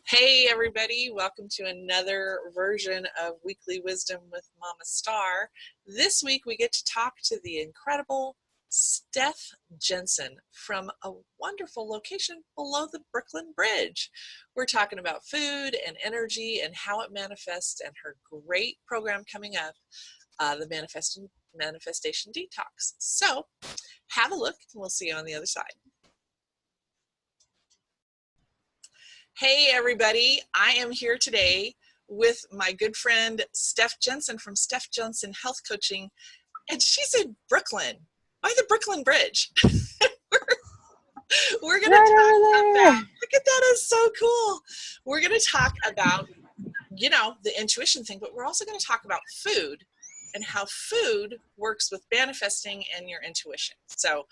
Hey everybody, welcome to another version of Weekly Wisdom with Mama Starr. This week we get to talk to the incredible Steph Jensen from a wonderful location below the Brooklyn Bridge. We're talking about food and energy and how it manifests and her great program coming up, the Manifestation Detox. So have a look and we'll see you on the other side. Hey everybody, I am here today with my good friend Steph Jensen from Steph Jensen Health Coaching, and she's in Brooklyn by the Brooklyn Bridge. We're going to talk about, look at that, is so cool. We're going to talk about, the intuition thing, but we're also going to talk about food and how food works with manifesting and your intuition. So,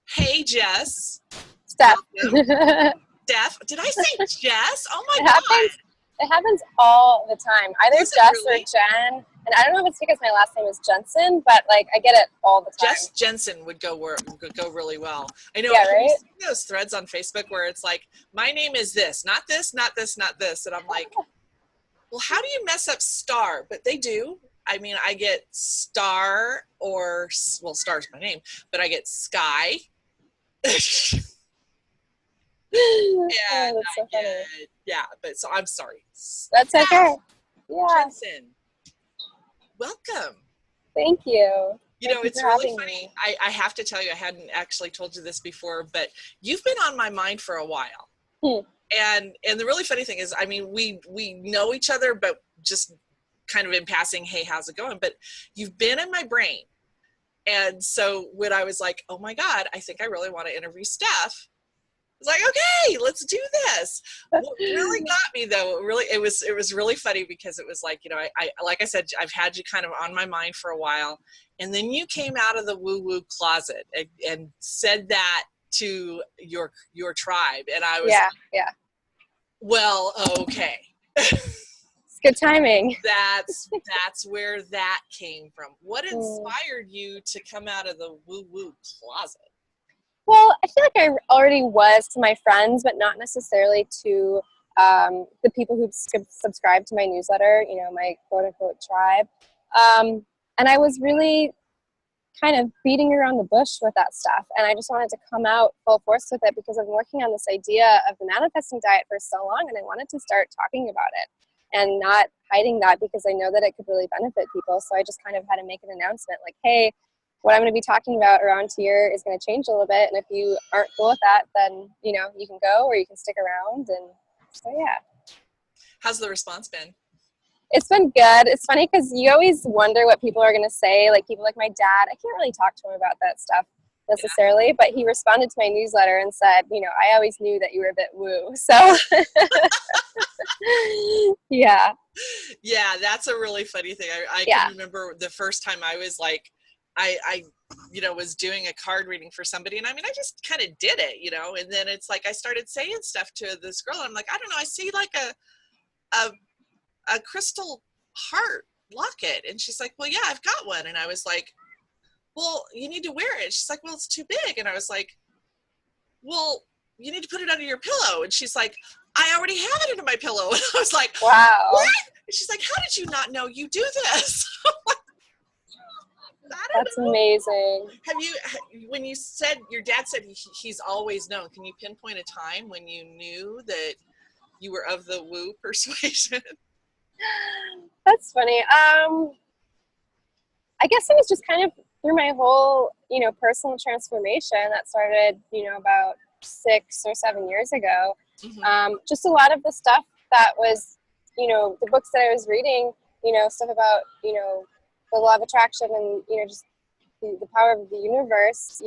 hey Jess. Steph. Steph, did I say Jess? Oh my God. It happens all the time. Either Does it Jess really? or Jen. And I don't know if it's because my last name is Jensen, but I get it all the time. Jess Jensen would go really well. I know. Yeah, right? You see those threads on Facebook where it's like, my name is this, not this, not this, not this. And I'm like, well, how do you mess up Starr? But they do. I mean, I get Starr Starr's my name, but I get Sky. And that's so funny. so I'm sorry. That's okay. Yeah. Jensen, welcome. Thank you. It's really funny. I have to tell you, I hadn't actually told you this before, but you've been on my mind for a while. And the really funny thing is, I mean, we know each other, but just kind of in passing, hey, how's it going? But you've been in my brain. And so when I was like, oh my God, I think I really want to interview Steph, I was like, okay, let's do this. What really got me though, it was really funny because it was like, I like I said, I've had you kind of on my mind for a while. And then you came out of the woo-woo closet and said that to your tribe. And I was yeah. Well, okay. It's good timing. That's where that came from. What inspired you to come out of the woo-woo closet? Well, I feel like I already was to my friends, but not necessarily to the people who subscribe to my newsletter, my quote-unquote tribe. And I was really kind of beating around the bush with that stuff. And I just wanted to come out full force with it because I've been working on this idea of the manifesting diet for so long, and I wanted to start talking about it and not hiding that because I know that it could really benefit people. So I just kind of had to make an announcement like, hey, what I'm going to be talking about around here is going to change a little bit. And if you aren't cool with that, then, you can go or you can stick around. And so, yeah. How's the response been? It's been good. It's funny because you always wonder what people are going to say. Like people like my dad, I can't really talk to him about that stuff necessarily, but he responded to my newsletter and said, I always knew that you were a bit woo. So, yeah. Yeah, that's a really funny thing. I can remember the first time I was like, I was doing a card reading for somebody, and I mean, I just kind of did it, and then it's like I started saying stuff to this girl. I'm like, I don't know, I see like a crystal heart locket, and she's like, well, yeah, I've got one, and I was like, well, you need to wear it. She's like, well, it's too big, and I was like, well, you need to put it under your pillow, and she's like, I already have it under my pillow, and I was like, wow. What? And she's like, how did you not know you do this? That's amazing. When you said your dad said he's always known, can you pinpoint a time when you knew that you were of the woo persuasion? That's funny. I guess it was just kind of through my whole, personal transformation that started, about 6 or 7 years ago. Mm-hmm. Just a lot of the stuff that was, the books that I was reading, stuff about, the law of attraction and, just the power of the universe,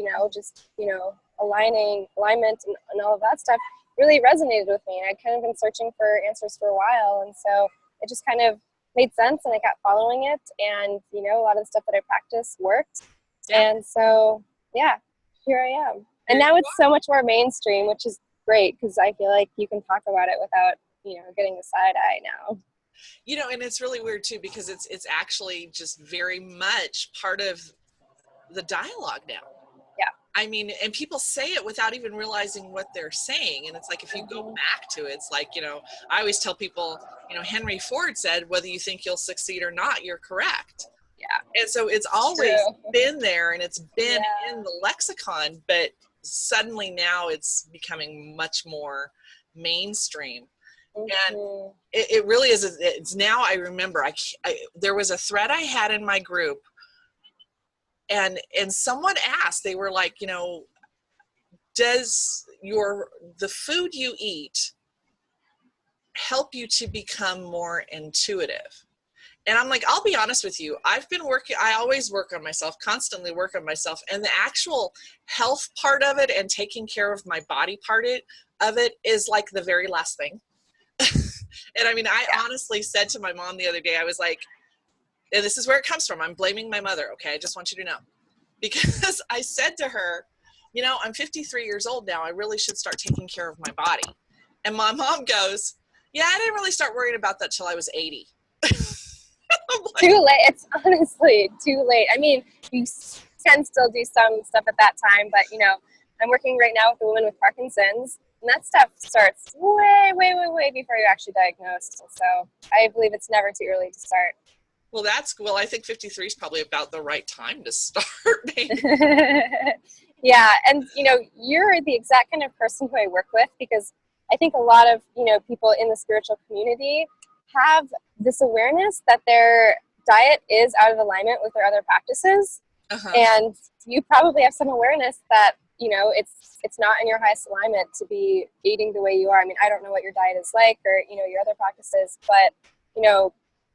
alignment and all of that stuff really resonated with me. And I'd kind of been searching for answers for a while. And so it just kind of made sense and I kept following it. And, a lot of the stuff that I practiced worked. Yeah. And so, yeah, here I am. And now it's so much more mainstream, which is great because I feel like you can talk about it without, getting the side eye now. And it's really weird too, because it's actually just very much part of the dialogue now. Yeah. I mean, and people say it without even realizing what they're saying. And it's like, if you go back to it, it's like, I always tell people, Henry Ford said, whether you think you'll succeed or not, you're correct. Yeah. And so it's always True. been there, and it's been in the lexicon, but suddenly now it's becoming much more mainstream. And it really is. It's now, I remember, there was a thread I had in my group, and someone asked, they were like, does the food you eat help you to become more intuitive? And I'm like, I'll be honest with you. I always work on myself, constantly work on myself. And the actual health part of it and taking care of my body part of it is like the very last thing. And I mean, I honestly said to my mom the other day, I was like, and this is where it comes from. I'm blaming my mother. Okay. I just want you to know, because I said to her, I'm 53 years old now. I really should start taking care of my body. And my mom goes, yeah, I didn't really start worrying about that till I was 80. Like, too late. It's honestly too late. I mean, you can still do some stuff at that time, but I'm working right now with a woman with Parkinson's, and that stuff starts way, way, way, way before you're actually diagnosed. So I believe it's never too early to start. Well, I think 53 is probably about the right time to start, maybe. Yeah, and you're the exact kind of person who I work with, because I think a lot of people in the spiritual community have this awareness that their diet is out of alignment with their other practices. And you probably have some awareness that it's not in your highest alignment to be eating the way you are. I mean, I don't know what your diet is like, or your other practices, but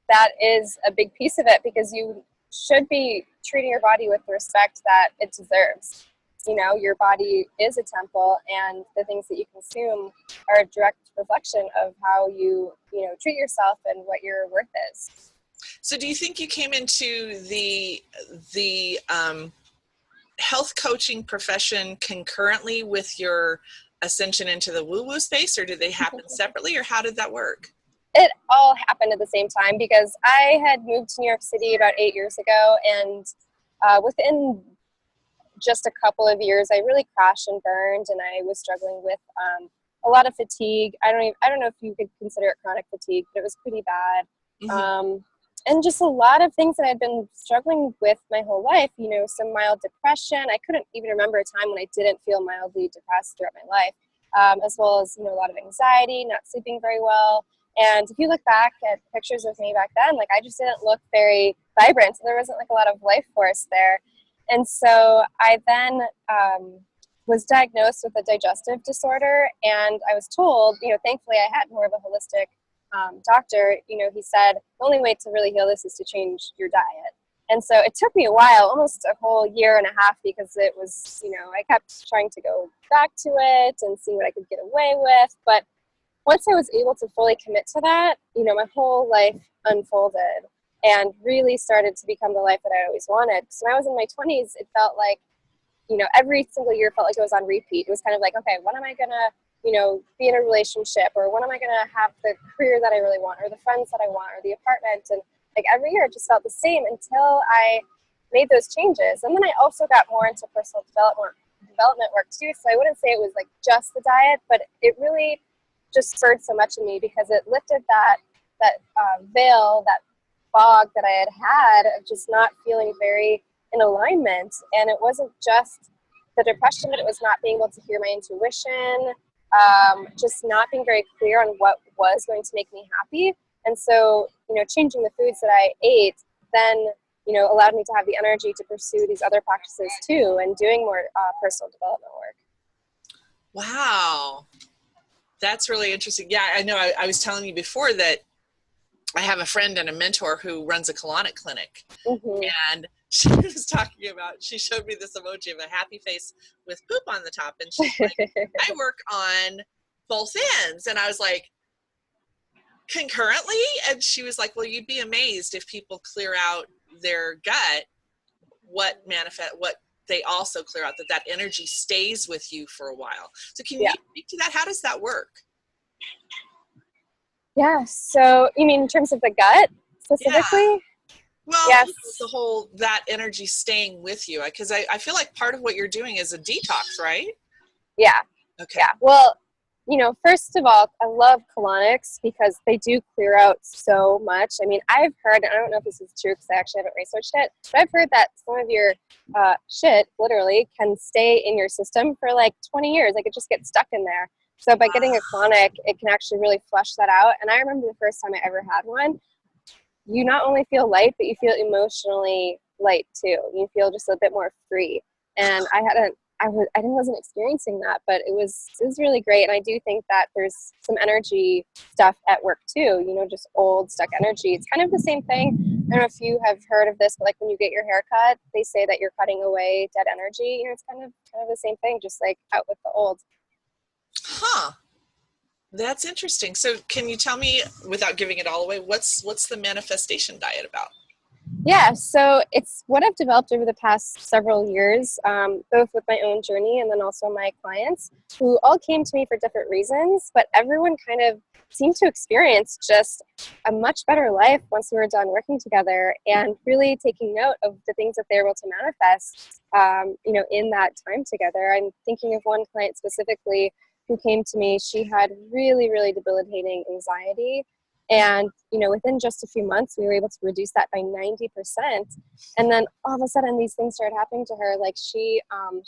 that is a big piece of it, because you should be treating your body with the respect that it deserves. Your body is a temple, and the things that you consume are a direct reflection of how you treat yourself and what your worth is. So do you think you came into the health coaching profession concurrently with your ascension into the woo-woo space, or did they happen separately, or how did that work? It all happened at the same time, because I had moved to New York City about 8 years ago, and within just a couple of years, I really crashed and burned, and I was struggling with a lot of fatigue. I don't know if you could consider it chronic fatigue, but it was pretty bad. And just a lot of things that I'd been struggling with my whole life, some mild depression. I couldn't even remember a time when I didn't feel mildly depressed throughout my life, as well as, a lot of anxiety, not sleeping very well. And if you look back at pictures of me back then, I just didn't look very vibrant. So there wasn't a lot of life force there. And so I then was diagnosed with a digestive disorder, and I was told, thankfully I had more of a holistic doctor. He said, the only way to really heal this is to change your diet. And so it took me a while, almost a whole year and a half, because it was, I kept trying to go back to it and see what I could get away with. But once I was able to fully commit to that, my whole life unfolded and really started to become the life that I always wanted. So when I was in my 20s, it felt like, every single year felt like it was on repeat. It was kind of like, okay, when am I going to, be in a relationship, or when am I going to have the career that I really want, or the friends that I want, or the apartment? And every year it just felt the same until I made those changes. And then I also got more into personal development work too. So I wouldn't say it was just the diet, but it really just spurred so much in me, because it lifted that veil, that fog that I had of just not feeling very in alignment. And it wasn't just the depression, but it was not being able to hear my intuition, just not being very clear on what was going to make me happy. And so, changing the foods that I ate then, allowed me to have the energy to pursue these other practices too, and doing more personal development work. Wow. That's really interesting. Yeah, I know. I was telling you before that I have a friend and a mentor who runs a colonic clinic. And she was talking about, she showed me this emoji of a happy face with poop on the top. And she's like, I work on both ends. And I was like, concurrently? And she was like, well, you'd be amazed if people clear out their gut, what they also clear out, that energy stays with you for a while. So can you speak to that? How does that work? Yeah. So you mean in terms of the gut specifically? Well, Yes. the whole, that energy staying with you, because I feel like part of what you're doing is a detox, right? Yeah. Okay. Yeah. Well, first of all, I love colonics because they do clear out so much. I mean, I've heard, and I don't know if this is true because I actually haven't researched it, but I've heard that some of your shit literally can stay in your system for like 20 years. Like it just gets stuck in there. So by getting a colonic, it can actually really flush that out. And I remember the first time I ever had one, you not only feel light, but you feel emotionally light too. You feel just a bit more free. And I wasn't experiencing that, but it was really great. And I do think that there's some energy stuff at work too, just old stuck energy. It's kind of the same thing. I don't know if you have heard of this, but like when you get your hair cut, they say that you're cutting away dead energy. It's kind of the same thing, just like out with the old. Huh. That's interesting. So can you tell me, without giving it all away, what's the manifestation diet about? Yeah, so it's what I've developed over the past several years, both with my own journey and then also my clients, who all came to me for different reasons, but everyone kind of seemed to experience just a much better life once we were done working together and really taking note of the things that they're able to manifest, in that time together. I'm thinking of one client specifically who came to me. She had really, really debilitating anxiety. And, within just a few months, we were able to reduce that by 90%. And then all of a sudden, these things started happening to her. Like she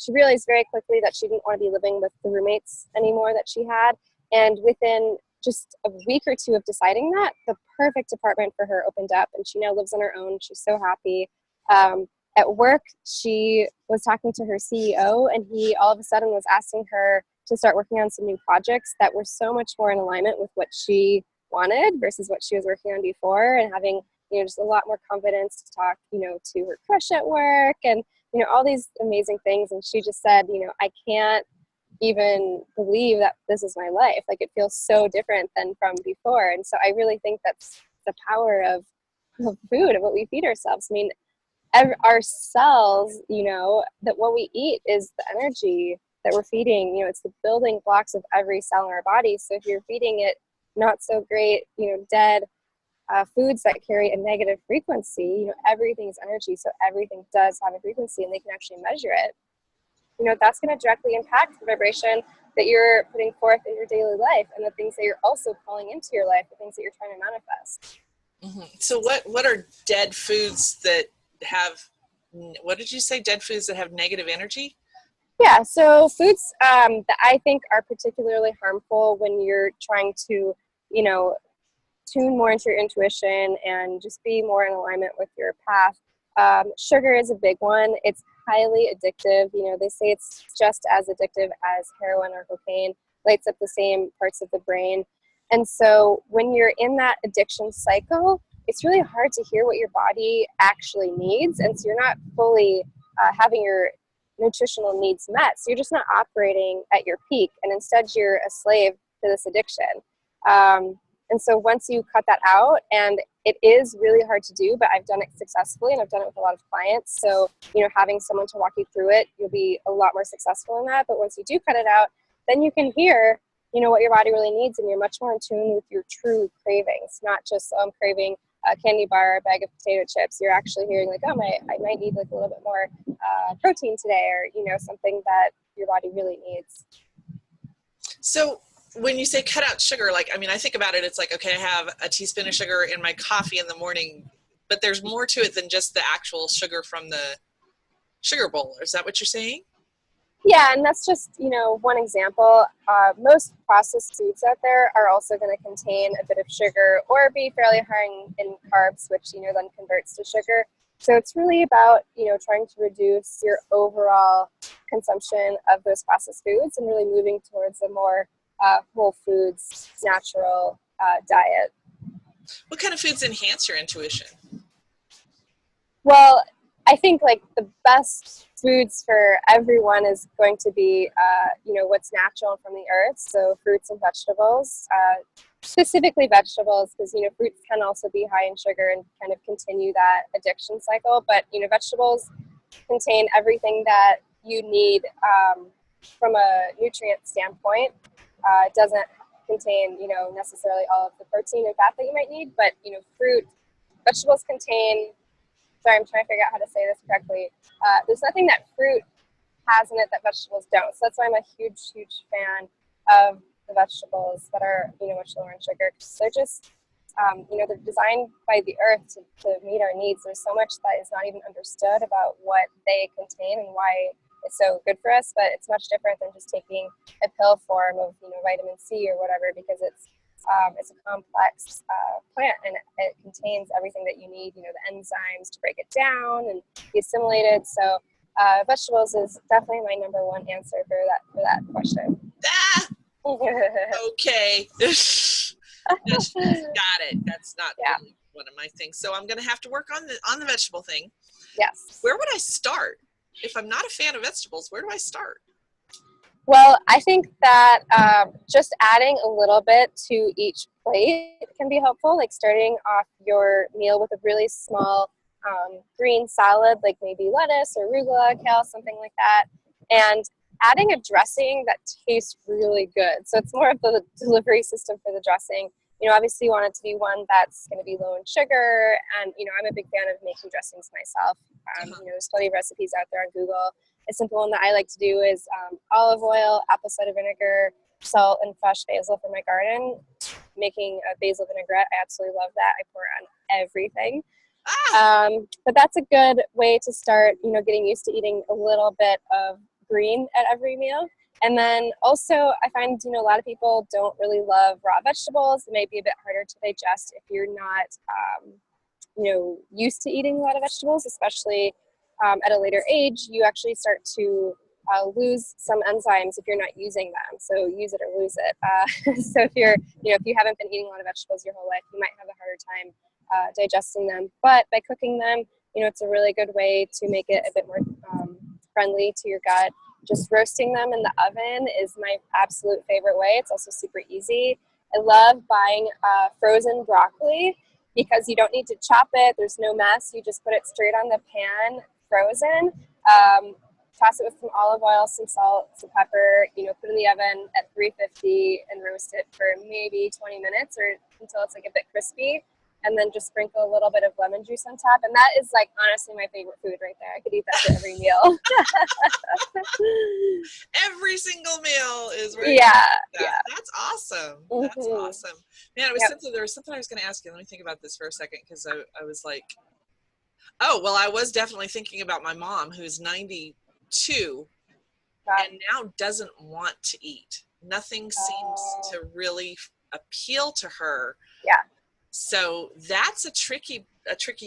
realized very quickly that she didn't want to be living with the roommates anymore that she had. And within just a week or two of deciding that, the perfect apartment for her opened up, and she now lives on her own. She's so happy. At work, she was talking to her CEO, and he all of a sudden was asking her to start working on some new projects that were so much more in alignment with what she wanted versus what she was working on before, and having just a lot more confidence to talk to her crush at work, and all these amazing things. And she just said, I can't even believe that this is my life. Like it feels so different than from before. And so I really think that's the power of food, of what we feed ourselves. I mean, our cells, that what we eat is the energy that we're feeding. It's the building blocks of every cell in our body. So if you're feeding it not so great, dead foods that carry a negative frequency, everything's energy. So everything does have a frequency, and they can actually measure it. That's going to directly impact the vibration that you're putting forth in your daily life, and the things that you're also calling into your life, the things that you're trying to manifest. Mm-hmm. So what are dead foods that have, what did you say, dead foods that have negative energy? Yeah, so foods that I think are particularly harmful when you're trying to, tune more into your intuition and just be more in alignment with your path. Sugar is a big one. It's highly addictive. They say it's just as addictive as heroin or cocaine, lights up the same parts of the brain. And so when you're in that addiction cycle, it's really hard to hear what your body actually needs. And so you're not fully having your nutritional needs met. So you're just not operating at your peak. And instead you're a slave to this addiction. And so once you cut that out, and it is really hard to do, but I've done it successfully, and I've done it with a lot of clients. So, having someone to walk you through it, you'll be a lot more successful in that. But once you do cut it out, then you can hear, what your body really needs, and you're much more in tune with your true cravings, not just, I'm craving a candy bar or a bag of potato chips. You're actually hearing like, I might need like a little bit more protein today, or, something that your body really needs. So when you say cut out sugar, I think about it, it's like, okay, I have a teaspoon of sugar in my coffee in the morning, but there's more to it than just the actual sugar from the sugar bowl. Is that what you're saying? Yeah, and that's just, one example. Most processed foods out there are also going to contain a bit of sugar or be fairly high in carbs, which, then converts to sugar. So it's really about, trying to reduce your overall consumption of those processed foods and really moving towards a more whole foods, natural diet. What kind of foods enhance your intuition? Well, I think like the best foods for everyone is going to be, what's natural from the earth. So fruits and vegetables, specifically vegetables, because, fruits can also be high in sugar and kind of continue that addiction cycle. But, vegetables contain everything that you need from a nutrient standpoint. It doesn't contain, necessarily all of the protein and fat that you might need, but, vegetables contain sorry, I'm trying to figure out how to say this correctly. There's nothing that fruit has in it that vegetables don't. So that's why I'm a huge, huge fan of the vegetables that are, much lower in sugar. They're just, they're designed by the earth to meet our needs. There's so much that is not even understood about what they contain and why it's so good for us, but it's much different than just taking a pill form of, vitamin C or whatever, because it's a complex plant, and it contains everything that you need, the enzymes to break it down and be assimilated. So vegetables is definitely my number one answer for that question. Ah! Okay. Got it. That's not really one of my things. So I'm going to have to work on the vegetable thing. Yes. Where would I start? If I'm not a fan of vegetables, where do I start? Well, I think that just adding a little bit to each plate can be helpful, like starting off your meal with a really small green salad, like maybe lettuce or arugula, kale, something like that, and adding a dressing that tastes really good. So it's more of the delivery system for the dressing. Obviously you want it to be one that's going to be low in sugar, and I'm a big fan of making dressings myself. There's plenty of recipes out there on Google. A simple one that I like to do is olive oil, apple cider vinegar, salt, and fresh basil from my garden. Making a basil vinaigrette, I absolutely love that. I pour it on everything. But that's a good way to start, getting used to eating a little bit of green at every meal. And then also I find, a lot of people don't really love raw vegetables. It may be a bit harder to digest if you're not, used to eating a lot of vegetables, especially at a later age. You actually start to lose some enzymes if you're not using them. So use it or lose it. So if you haven't been eating a lot of vegetables your whole life, you might have a harder time digesting them. But by cooking them, it's a really good way to make it a bit more friendly to your gut. Just roasting them in the oven is my absolute favorite way. It's also super easy. I love buying frozen broccoli because you don't need to chop it. There's no mess. You just put it straight on the pan, frozen. Toss it with some olive oil, some salt, some pepper, put it in the oven at 350 and roast it for maybe 20 minutes or until it's like a bit crispy. And then just sprinkle a little bit of lemon juice on top. And that is like honestly my favorite food right there. I could eat that for every meal. Every single meal is really That's awesome. That's awesome. Man, there was something I was going to ask you. Let me think about this for a second, because I was like, oh, well, I was definitely thinking about my mom, who's 92 and now doesn't want to eat. Nothing seems to really appeal to her. Yeah. So that's a tricky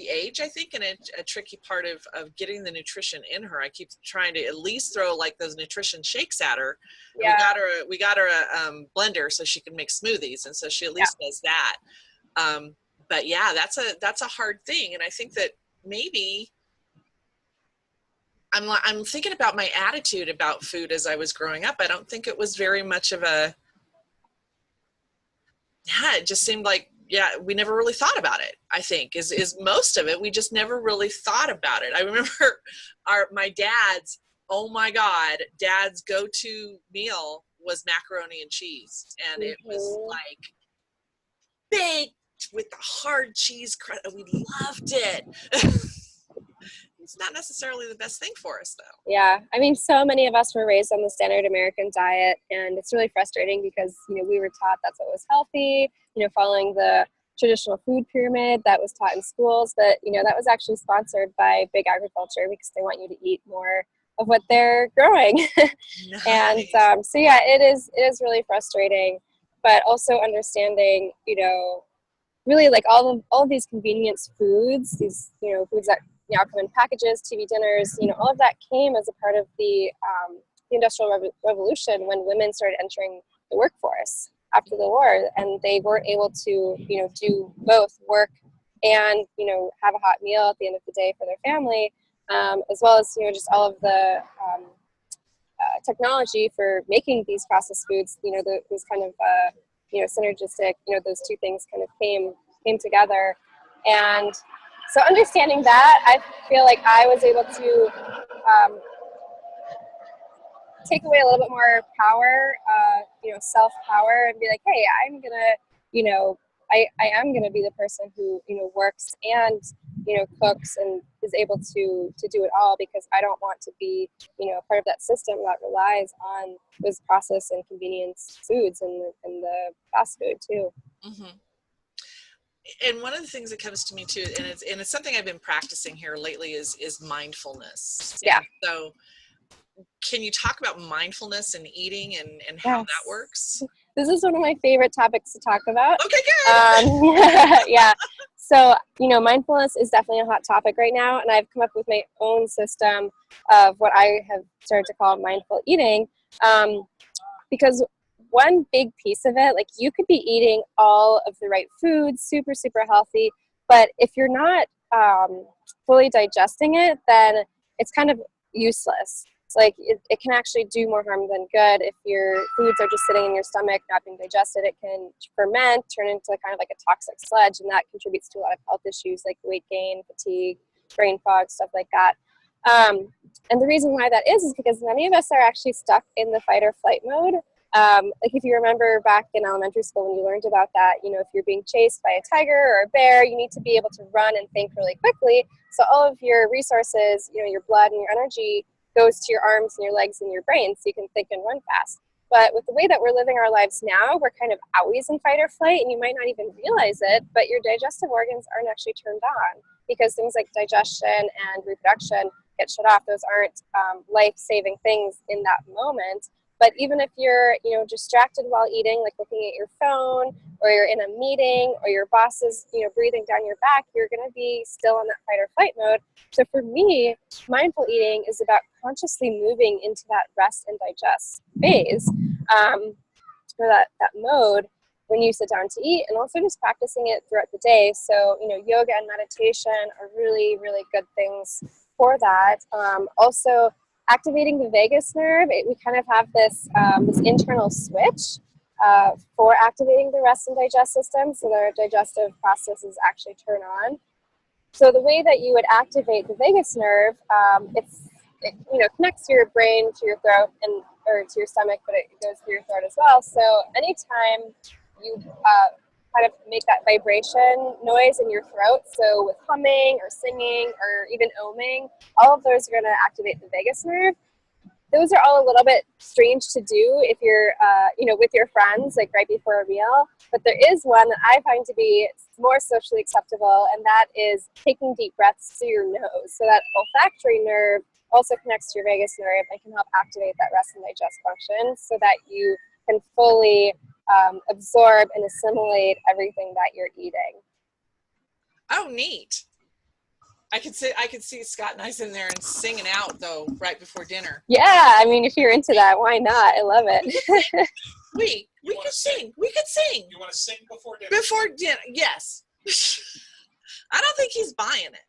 age, I think, and a tricky part of getting the nutrition in her. I keep trying to at least throw like those nutrition shakes at her. Yeah. We got her a blender so she can make smoothies, and so she at least does that. But yeah, that's a hard thing, and I think that maybe I'm thinking about my attitude about food as I was growing up. I don't think it was very much of a. Yeah, it just seemed like. Yeah, we never really thought about it, I think, is most of it. We just never really thought about it. I remember my dad's go-to meal was macaroni and cheese. And it was like baked with the hard cheese crust. We loved it. It's not necessarily the best thing for us, though. Yeah, I mean, so many of us were raised on the standard American diet, and it's really frustrating because, we were taught that's what was healthy, following the traditional food pyramid that was taught in schools, but, that was actually sponsored by big agriculture because they want you to eat more of what they're growing. Nice. And so, yeah, it is really frustrating, but also understanding, really like all of these convenience foods, these, foods that now come in packages, TV dinners, all of that came as a part of the Industrial Revolution when women started entering the workforce after the war, and they weren't able to, do both work and, have a hot meal at the end of the day for their family, as well as, just all of the technology for making these processed foods, those kind of, synergistic, those two things kind of came together. And so understanding that, I feel like I was able to take away a little bit more power, self-power, and be like, hey, I'm going to, I am going to be the person who, works and, cooks and is able to do it all, because I don't want to be, part of that system that relies on those processed and convenience foods and the fast food too. Mm-hmm. And one of the things that comes to me too, and it's something I've been practicing here lately, is mindfulness. Yeah. And so can you talk about mindfulness and eating and how that works? This is one of my favorite topics to talk about. Okay, good. Yeah. So, mindfulness is definitely a hot topic right now, and I've come up with my own system of what I have started to call mindful eating, because one big piece of it, like, you could be eating all of the right foods, super, super healthy, but if you're not fully digesting it, then it's kind of useless. It's like it can actually do more harm than good. If your foods are just sitting in your stomach, not being digested, it can ferment, turn into kind of like a toxic sludge, and that contributes to a lot of health issues like weight gain, fatigue, brain fog, stuff like that. And the reason why that is because many of us are actually stuck in the fight or flight mode. Like, if you remember back in elementary school when you learned about that, if you're being chased by a tiger or a bear, you need to be able to run and think really quickly. So all of your resources, your blood and your energy goes to your arms and your legs and your brain, so you can think and run fast. But with the way that we're living our lives now, we're kind of always in fight or flight, and you might not even realize it, but your digestive organs aren't actually turned on, because things like digestion and reproduction get shut off. Those aren't life-saving things in that moment. But even if you're, distracted while eating, like looking at your phone, or you're in a meeting, or your boss is, breathing down your back, you're going to be still in that fight or flight mode. So for me, mindful eating is about consciously moving into that rest and digest phase, or that mode when you sit down to eat, and also just practicing it throughout the day. So, yoga and meditation are really, really good things for that. Also, activating the vagus nerve, we kind of have this internal switch for activating the rest and digest system, so that our digestive processes actually turn on. So the way that you would activate the vagus nerve, it connects your brain to your throat or to your stomach, but it goes through your throat as well. So anytime you kind of make that vibration noise in your throat, so with humming or singing or even oming, all of those are going to activate the vagus nerve. Those are all a little bit strange to do if you're, with your friends, like right before a meal. But there is one that I find to be more socially acceptable, and that is taking deep breaths through your nose. So that olfactory nerve also connects to your vagus nerve and can help activate that rest and digest function, so that you can fully absorb and assimilate everything that you're eating. Oh, neat. I could see Scott and I sitting there and singing out, though, right before dinner. Yeah, I mean, if you're into that, why not? I love it. We could sing. We could sing. You want to sing before dinner? Before dinner, yes. I don't think he's buying it.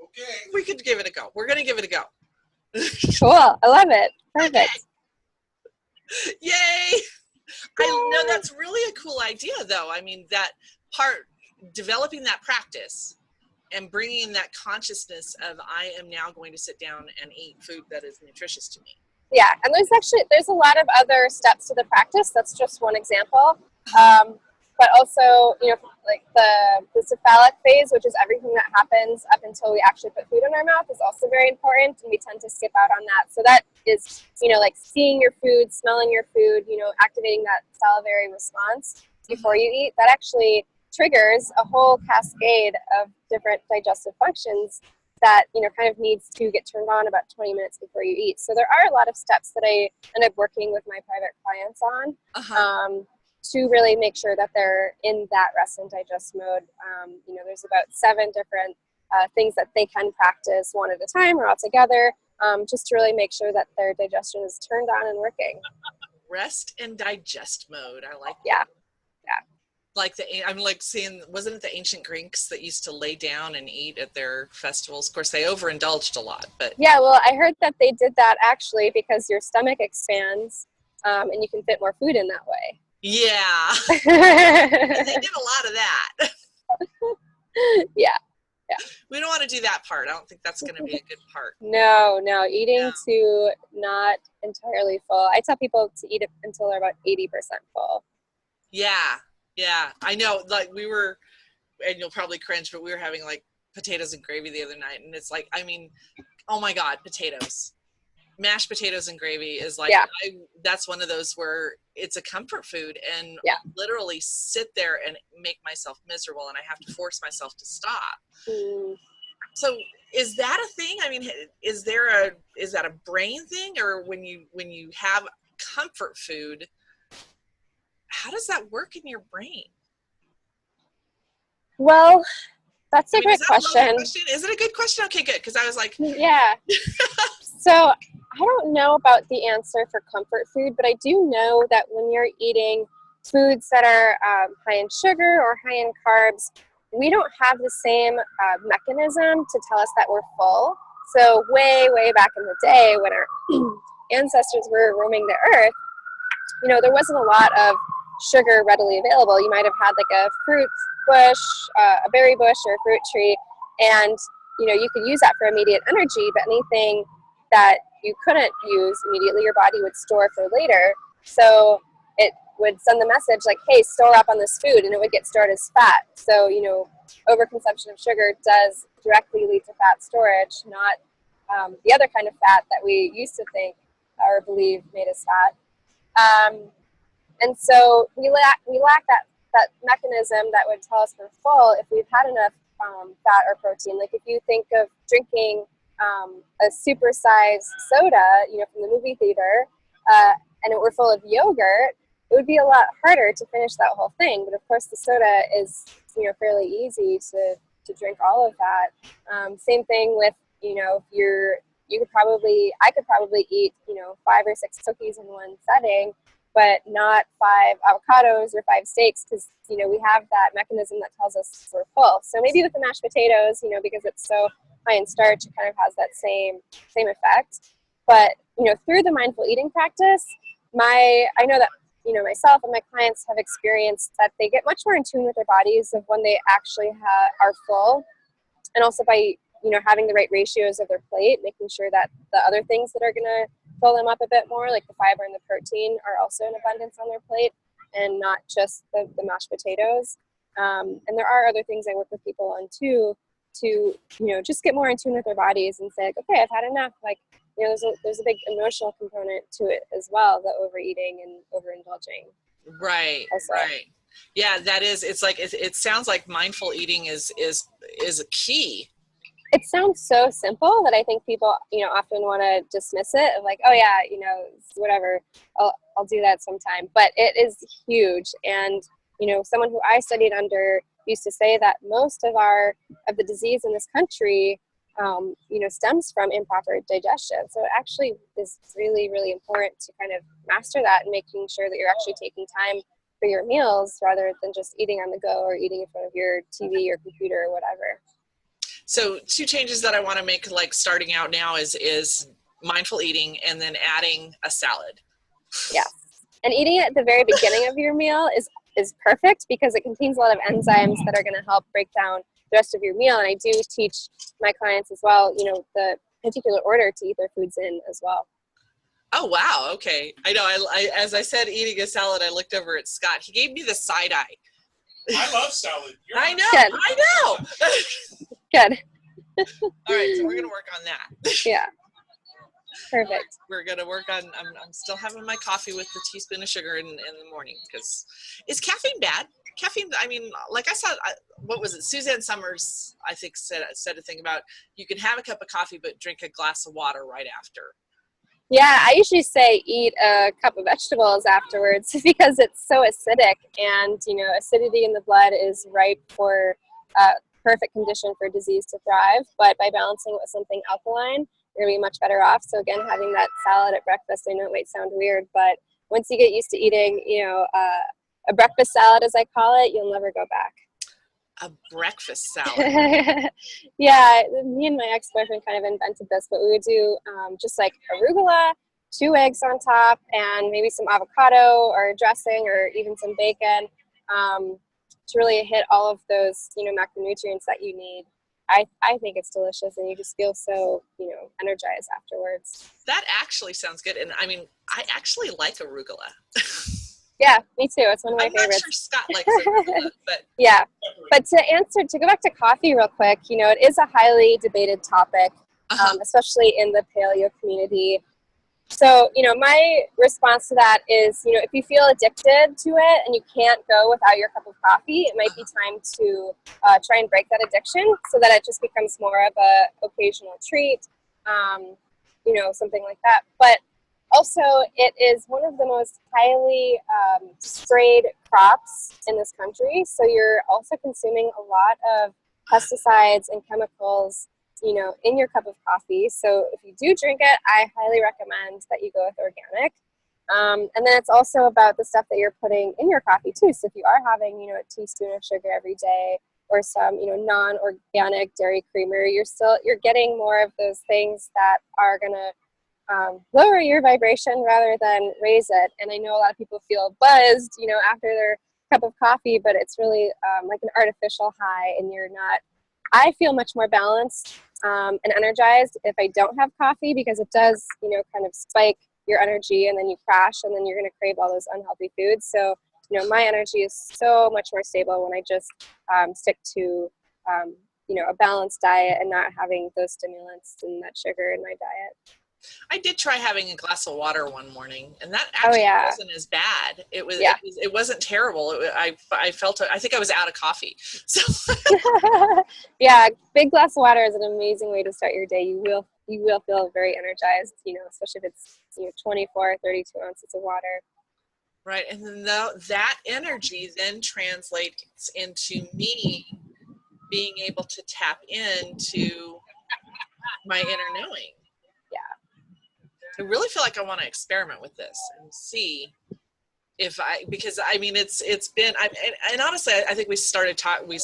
Okay. We could give it a go. We're going to give it a go. Cool. I love it. Perfect. Okay. Yay. I know that's really a cool idea, though. I mean, that part, developing that practice and bringing in that consciousness of, I am now going to sit down and eat food that is nutritious to me. Yeah, and there's a lot of other steps to the practice. That's just one example. But also, like the cephalic phase, which is everything that happens up until we actually put food in our mouth, is also very important, and we tend to skip out on that. So that is, like seeing your food, smelling your food, activating that salivary response before you eat. That actually triggers a whole cascade of different digestive functions that, kind of needs to get turned on about 20 minutes before you eat. So there are a lot of steps that I end up working with my private clients on to really make sure that they're in that rest and digest mode. There's about 7 different things that they can practice one at a time or all together, just to really make sure that their digestion is turned on and working. Rest and digest mode. I like that. Yeah. Like I'm like seeing, wasn't it the ancient Greeks that used to lay down and eat at their festivals? Of course, they overindulged a lot, but yeah. Well, I heard that they did that actually because your stomach expands, and you can fit more food in that way. Yeah, they did a lot of that. Yeah, Yeah. We don't want to do that part. I don't think that's going to be a good part. No, eating to not entirely full. I tell people to eat it until they're about 80% full. Yeah. I know, like we were, and you'll probably cringe, but we were having like potatoes and gravy the other night, and it's like, I mean, oh my God, potatoes. Mashed potatoes and gravy is like, that's one of those where it's a comfort food, and I'll literally sit there and make myself miserable, and I have to force myself to stop. So is that a thing? I mean, is that a brain thing, or when you have comfort food, how does that work in your brain? Well, that's a great question. Is it a good question? Okay, good. Because I was like, yeah. So I don't know about the answer for comfort food, but I do know that when you're eating foods that are high in sugar or high in carbs, we don't have the same mechanism to tell us that we're full. So way back in the day when our ancestors were roaming the earth, there wasn't a lot of sugar readily available. You might have had like a fruit bush, a berry bush, or a fruit tree, and you could use that for immediate energy, but anything that you couldn't use immediately, your body would store for later. So it would send the message like, hey, store up on this food, and it would get stored as fat. So, overconsumption of sugar does directly lead to fat storage, not the other kind of fat that we used to think or believe made us fat. And so we lack that mechanism that would tell us we're full if we've had enough fat or protein. Like if you think of drinking a supersized soda, from the movie theater, and it were full of yogurt, it would be a lot harder to finish that whole thing. But of course, the soda is, fairly easy to drink all of that. Same thing with, I could probably eat, 5 or 6 cookies in one setting, but not 5 avocados or 5 steaks, because, we have that mechanism that tells us we're full. So maybe with the mashed potatoes, because it's so high in starch, it kind of has that same effect. But, through the mindful eating practice, I know that, myself and my clients have experienced that they get much more in tune with their bodies of when they actually are full. And also by, having the right ratios of their plate, making sure that the other things that are going to fill them up a bit more, like the fiber and the protein, are also in abundance on their plate, and not just the mashed potatoes. And there are other things I work with people on too, to, just get more in tune with their bodies and say, like, okay, I've had enough. Like, there's a big emotional component to it as well, the overeating and overindulging. Right. Also. Right. Yeah, that is, it's like, it sounds like mindful eating is a key. It sounds so simple that I think people, often want to dismiss it, of like, oh yeah, whatever, I'll do that sometime. But it is huge. And, someone who I studied under used to say that most of the disease in this country, stems from improper digestion. So it actually is really, really important to kind of master that, and making sure that you're actually taking time for your meals rather than just eating on the go or eating in front of your TV or computer or whatever. So 2 changes that I want to make, like starting out now, is mindful eating, and then adding a salad. Yeah. And eating it at the very beginning of your meal is perfect, because it contains a lot of enzymes that are going to help break down the rest of your meal. And I do teach my clients as well, the particular order to eat their foods in as well. Oh, wow. Okay. I know. I as I said, eating a salad, I looked over at Scott. He gave me the side eye. I love salad. I know. Good. All right. So we're going to work on that. Yeah. Perfect. We're going to work on, I'm still having my coffee with the teaspoon of sugar in the morning, because is caffeine bad? Caffeine, I mean, like I saw, what was it? Suzanne Summers, I think, said a thing about you can have a cup of coffee, but drink a glass of water right after. Yeah, I usually say eat a cup of vegetables afterwards, because it's so acidic, and, acidity in the blood is ripe for perfect condition for disease to thrive. But by balancing it with something alkaline, you're going to be much better off. So again, having that salad at breakfast, I know it might sound weird, but once you get used to eating, a breakfast salad, as I call it, you'll never go back. A breakfast salad. Yeah, me and my ex-boyfriend kind of invented this, but we would do just like arugula, 2 eggs on top, and maybe some avocado or dressing, or even some bacon, to really hit all of those, macronutrients that you need. I think it's delicious, and you just feel so, energized afterwards. That actually sounds good. And I mean, I actually like arugula. Yeah, me too. It's one of my I'm favorites. not sure Scott likes arugula, but Yeah. But to go back to coffee real quick, it is a highly debated topic, especially in the paleo community. So, my response to that is, if you feel addicted to it and you can't go without your cup of coffee, it might be time to try and break that addiction so that it just becomes more of a occasional treat, something like that. But also, it is one of the most highly sprayed crops in this country. So you're also consuming a lot of pesticides and chemicals, in your cup of coffee. So if you do drink it, I highly recommend that you go with organic. And then it's also about the stuff that you're putting in your coffee too. So if you are having, a teaspoon of sugar every day, or some, non-organic dairy creamer, you're getting more of those things that are gonna lower your vibration rather than raise it. And I know a lot of people feel buzzed, after their cup of coffee, but it's really like an artificial high, and you're not. I feel much more balanced and energized if I don't have coffee, because it does, kind of spike your energy, and then you crash, and then you're going to crave all those unhealthy foods. So, my energy is so much more stable when I just stick to, a balanced diet and not having those stimulants and that sugar in my diet. I did try having a glass of water one morning, and that actually wasn't as bad. It wasn't terrible. I think I was out of coffee. So yeah, big glass of water is an amazing way to start your day. You will feel very energized, especially if it's 24 or 32 ounces of water. Right, and then that energy then translates into me being able to tap into my inner knowing. I really feel like I want to experiment with this and see because I mean, it's been, and honestly, I think we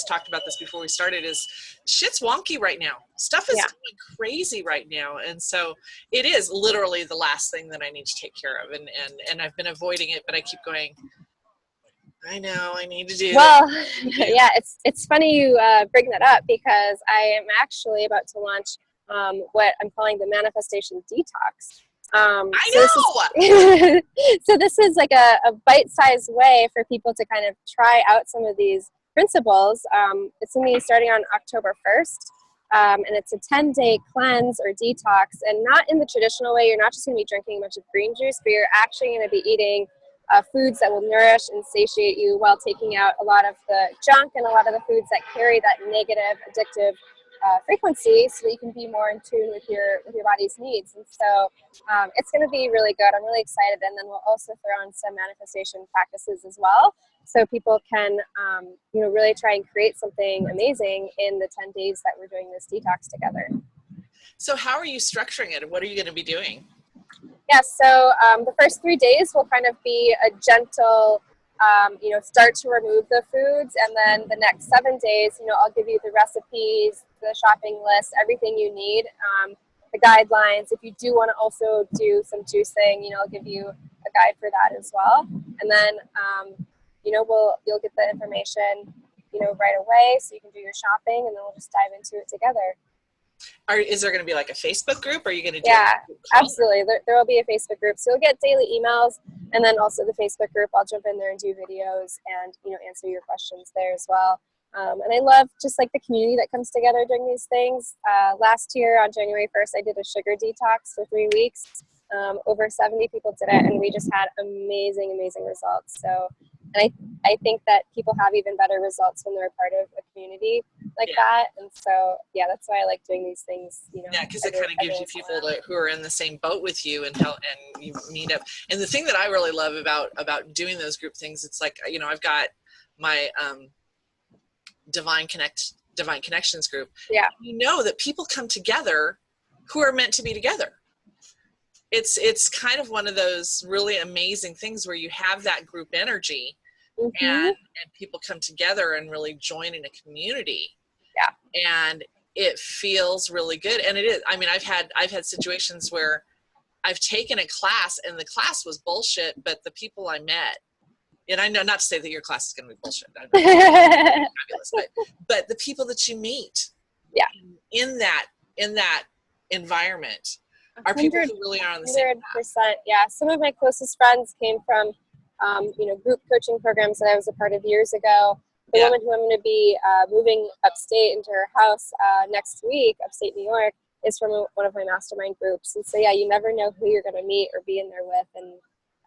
talked about this before we started, is shit's wonky right now. Stuff is going crazy right now. And so it is literally the last thing that I need to take care of. And I've been avoiding it, but I keep going, I know I need to do well, yeah, it's funny you bring that up, because I am actually about to launch what I'm calling the manifestation detox. I know! So this is like a bite-sized way for people to kind of try out some of these principles. It's going to be starting on October 1st, and it's a 10-day cleanse or detox, and not in the traditional way. You're not just going to be drinking a bunch of green juice, but you're actually going to be eating foods that will nourish and satiate you while taking out a lot of the junk and a lot of the foods that carry that negative, addictive frequency, so that you can be more in tune with your body's needs. And so it's going to be really good. I'm really excited. And then we'll also throw in some manifestation practices as well, so people can really try and create something amazing in the 10 days that we're doing this detox together. So how are you structuring it, and what are you going to be doing? Yeah, so the first 3 days will kind of be a gentle start to remove the foods, and then the next 7 days, I'll give you the recipes, the shopping list, everything you need, the guidelines. If you do want to also do some juicing, I'll give you a guide for that as well. And then, you'll get the information, right away, so you can do your shopping, and then we'll just dive into it together. Is there going to be like a Facebook group? Or are you going to do absolutely. There will be a Facebook group. So you'll get daily emails, and then also the Facebook group. I'll jump in there and do videos and, answer your questions there as well. And I love just like the community that comes together during these things. Last year on January 1st, I did a sugar detox for 3 weeks. Over 70 people did it, and we just had amazing, amazing results. So, and I think that people have even better results when they're a part of a community like that. And so, that's why I like doing these things, because it kind of gives you people who are in the same boat with you, and you meet up. And the thing that I really love about doing those group things, it's like, I've got my Divine Connections group. Yeah. That people come together who are meant to be together. It's kind of one of those really amazing things where you have that group energy, and people come together and really join in a community. Yeah. And it feels really good. And it is, I mean, I've had situations where I've taken a class and the class was bullshit, but the people I met, and I know not to say that your class is going to be bullshit, fabulous, but the people that you meet Yeah. In that environment are people who really are on the same path. 100%. Yeah. Some of my closest friends came from, group coaching programs that I was a part of years ago. The woman who I'm going to be moving upstate into her house next week, upstate New York, is from one of my mastermind groups. And so, yeah, you never know who you're going to meet or be in there with. And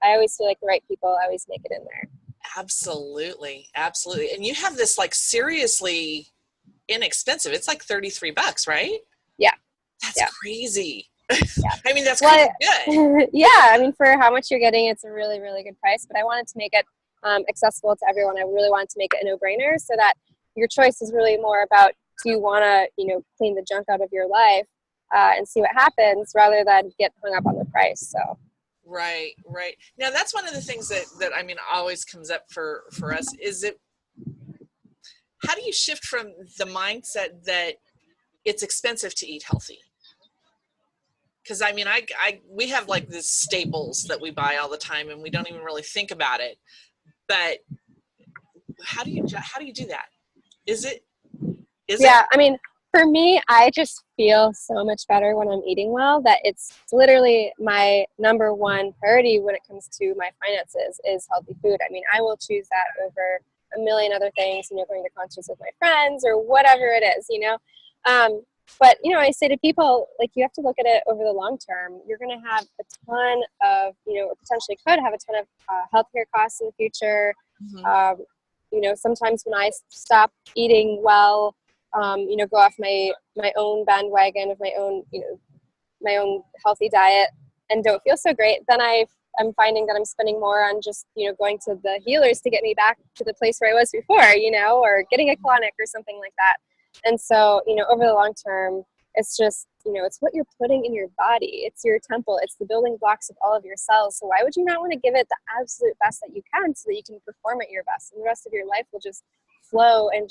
I always feel like the right people always make it in there. Absolutely. Absolutely. And you have this like seriously inexpensive. It's like $33, right? Yeah. That's crazy. Yeah. I mean, that's crazy good. Yeah. I mean, for how much you're getting, it's a really, really good price, but I wanted to make it accessible to everyone. I really wanted to make it a no-brainer so that your choice is really more about, do you want to, clean the junk out of your life and see what happens rather than get hung up on the price. So. Right. Now that's one of the things that I mean always comes up for us is how do you shift from the mindset that it's expensive to eat healthy? Because I mean, we have like these staples that we buy all the time and we don't even really think about it. But how do you do that? Is it? I mean, for me, I just feel so much better when I'm eating well, that it's literally my number one priority when it comes to my finances is healthy food. I mean, I will choose that over a million other things, going to concerts with my friends or whatever it is, But, I say to people, like, you have to look at it over the long term. You're going to have a ton of, or potentially could have a ton of healthcare costs in the future. Mm-hmm. Sometimes when I stop eating well, go off my own bandwagon of my own healthy diet and don't feel so great, then I'm finding that I'm spending more on just, going to the healers to get me back to the place where I was before, or getting a colonic or something like that. And so, over the long term, it's just, it's what you're putting in your body. It's your temple. It's the building blocks of all of your cells. So why would you not want to give it the absolute best that you can so that you can perform at your best? And the rest of your life will just flow and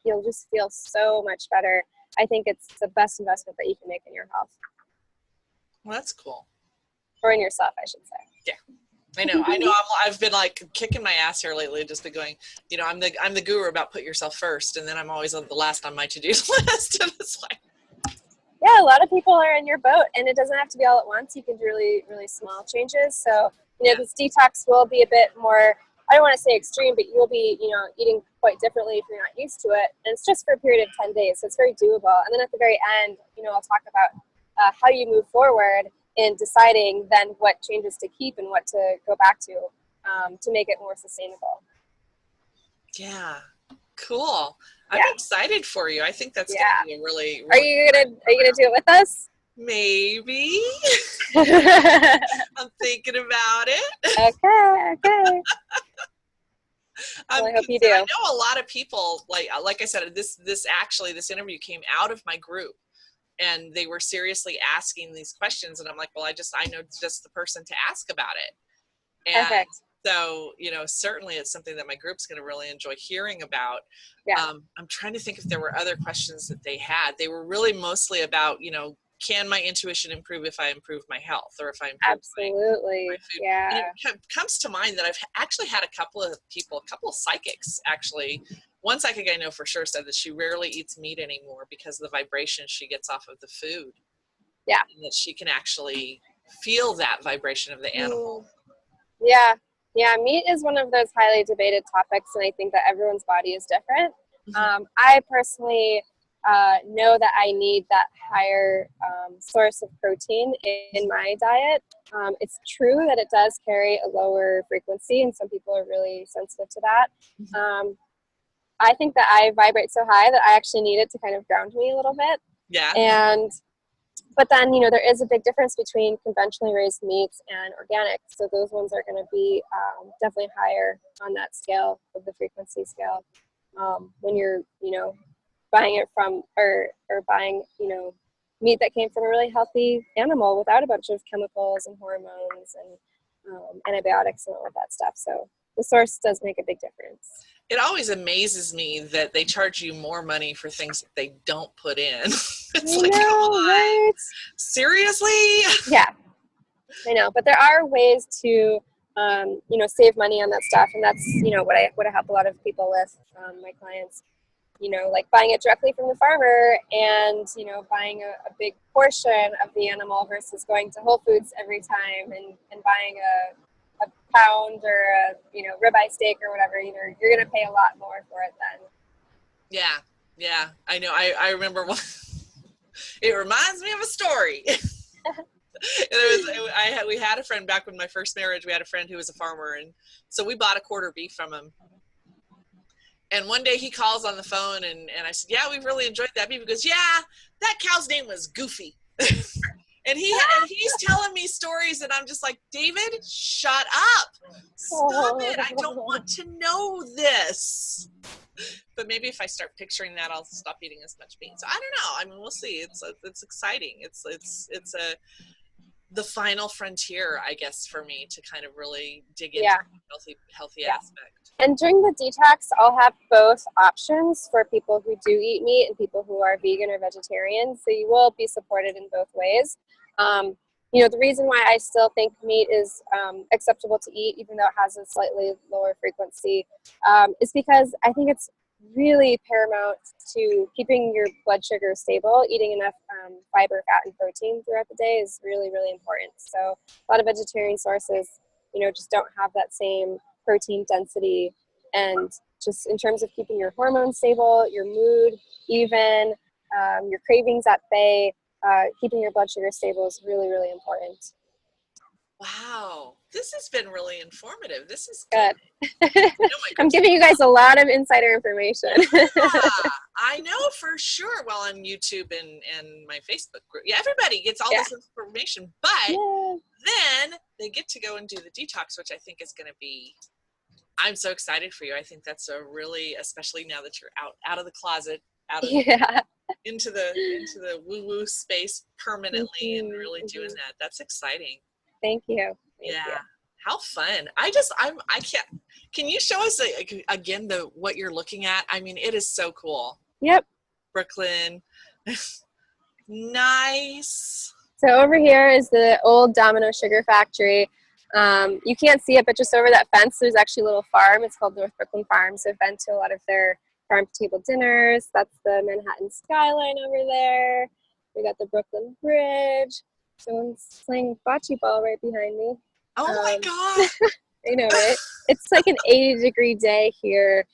you'll just feel so much better. I think it's the best investment that you can make in your health. Well, that's cool. Or in yourself, I should say. Yeah. I know. I've been like kicking my ass here lately, just been going, I'm the guru about put yourself first. And then I'm always on the last on my to-do list. And it's like, yeah, a lot of people are in your boat and it doesn't have to be all at once. You can do really, really small changes. So, this detox will be a bit more, I don't want to say extreme, but you'll be, eating quite differently if you're not used to it. And it's just for a period of 10 days. So it's very doable. And then at the very end, I'll talk about how you move forward in deciding then what changes to keep and what to go back to make it more sustainable. Yeah, cool. I'm excited for you. I think that's gonna be a really. Are you gonna do it with us? Maybe. I'm thinking about it. Okay. Well, I hope you do. I know a lot of people, like I said, this interview came out of my group. And they were seriously asking these questions. And I'm like, well, I know just the person to ask about it. And perfect. So, certainly it's something that my group's going to really enjoy hearing about. Yeah. I'm trying to think if there were other questions that they had. They were really mostly about, can my intuition improve if I improve my health or if I improve my food? Yeah. And it comes to mind that I've actually had a couple of psychics actually. One psychic I know for sure said that she rarely eats meat anymore because of the vibration she gets off of the food. Yeah. And that she can actually feel that vibration of the animal. Yeah. Yeah. Meat is one of those highly debated topics. And I think that everyone's body is different. Mm-hmm. I personally know that I need that higher source of protein in my diet. It's true that it does carry a lower frequency and some people are really sensitive to that. Mm-hmm. I think that I vibrate so high that I actually need it to kind of ground me a little bit. Yeah. But then, there is a big difference between conventionally raised meats and organic. So those ones are going to be definitely higher on that scale of the frequency scale. When you're, buying it from or buying, meat that came from a really healthy animal without a bunch of chemicals and hormones and antibiotics and all of that stuff. So the source does make a big difference. It always amazes me that they charge you more money for things that they don't put in. It's like, come on. Right? Seriously? Yeah, I know. But there are ways to, save money on that stuff. And that's, what I help a lot of people with, my clients. you know, like buying it directly from the farmer and, you know, buying a big portion of the animal versus going to Whole Foods every time and buying a pound or a, you know, ribeye steak or whatever, you know, you're going to pay a lot more for it then. Yeah, I know. I remember one. It reminds me of a story. We had a friend back when my first marriage. We had a friend who was a farmer, and so we bought a quarter beef from him. And one day he calls on the phone, and I said, "Yeah, we've really enjoyed that beef." He goes, "Yeah, that cow's name was Goofy." And he's telling me stories, and I'm just like, David, shut up. Stop it. I don't want to know this. But maybe if I start picturing that, I'll stop eating as much meat. So I don't know. I mean, we'll see. It's exciting. It's the final frontier, I guess, for me to kind of really dig into the healthy aspect. And during the detox, I'll have both options for people who do eat meat and people who are vegan or vegetarian. So you will be supported in both ways. You know, the reason why I still think meat is acceptable to eat, even though it has a slightly lower frequency, is because I think it's really paramount to keeping your blood sugar stable. Eating enough fiber, fat, and protein throughout the day is really, really important. So a lot of vegetarian sources, you know, just don't have that same protein density. And just in terms of keeping your hormones stable, your mood even, your cravings at bay, keeping your blood sugar stable is really, really important. Wow, this has been really informative. This is good. Oh, I'm giving you guys a lot of insider information. I know for sure. Well, on YouTube and my Facebook group, everybody gets all this information, but then they get to go and do the detox, which I think is going to be. I'm so excited for you. I think that's a really, especially now that you're out of the closet, out of into the woo-woo space permanently and really doing that. That's exciting. Thank you. Thank you. How fun. I can't, can you show us again what you're looking at? I mean, it is so cool. Yep. Brooklyn. Nice. So over here is the old Domino Sugar Factory. You can't see it, but just over that fence, there's actually a little farm. It's called North Brooklyn Farm. So I've been to a lot of their farm-to-table dinners. That's the Manhattan skyline over there. We got the Brooklyn Bridge. Someone's playing bocce ball right behind me. Oh my God. I know, right? It's like an 80-degree day here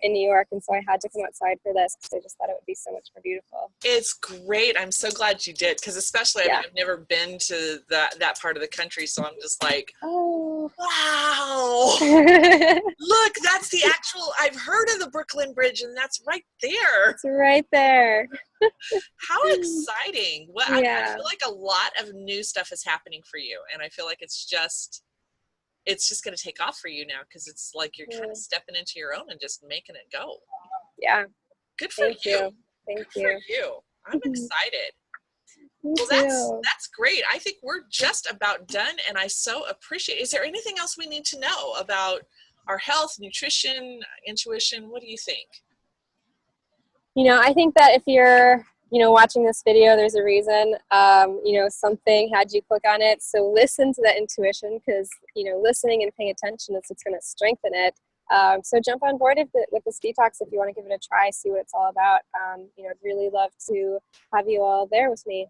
in New York, and so I had to come outside for this because I just thought it would be so much more beautiful. It's great. I'm so glad you did, because especially I mean, I've never been to that part of the country, so I'm just like, oh, wow. Look, that's the actual, I've heard of the Brooklyn Bridge, and that's right there. It's right there. How exciting. I feel like a lot of new stuff is happening for you, and I feel like it's just going to take off for you now, because it's like you're kind of stepping into your own and just making it go. Yeah. Good for you. Thank you. For you. I'm excited. Well, that's great. I think we're just about done, and I so appreciate it. Is there anything else we need to know about our health, nutrition, intuition? What do you think? You know, I think that if you're, you know, watching this video, there's a reason, you know, something had you click on it. So listen to that intuition, because, you know, listening and paying attention is what's going to strengthen it. So jump on board with this detox if you want to give it a try, see what it's all about. You know, I'd really love to have you all there with me.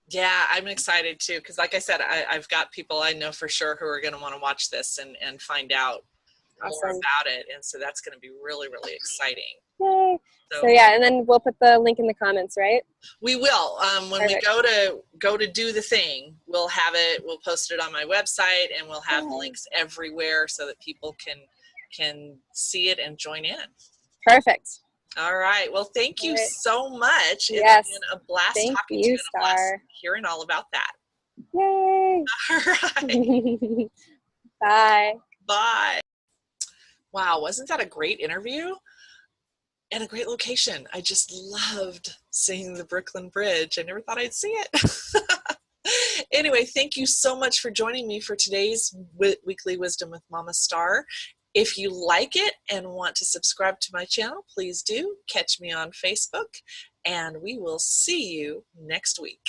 Yeah, I'm excited too, because like I said, I've got people I know for sure who are going to want to watch this and find out more about it. And so that's going to be really, really exciting. Yay. So yeah, and then we'll put the link in the comments, right? We will. When we go to do the thing, we'll have it. We'll post it on my website, and we'll have links everywhere so that people can see it and join in. Perfect. All right. Well, thank you so much. Yes. It's been a blast talking to you, and a blast hearing all about that. Yay. All right. Bye. Bye. Wow, wasn't that a great interview? And a great location. I just loved seeing the Brooklyn Bridge. I never thought I'd see it. Anyway, thank you so much for joining me for today's Weekly Wisdom with Mama Starr. If you like it and want to subscribe to my channel, please do. Catch me on Facebook, and we will see you next week.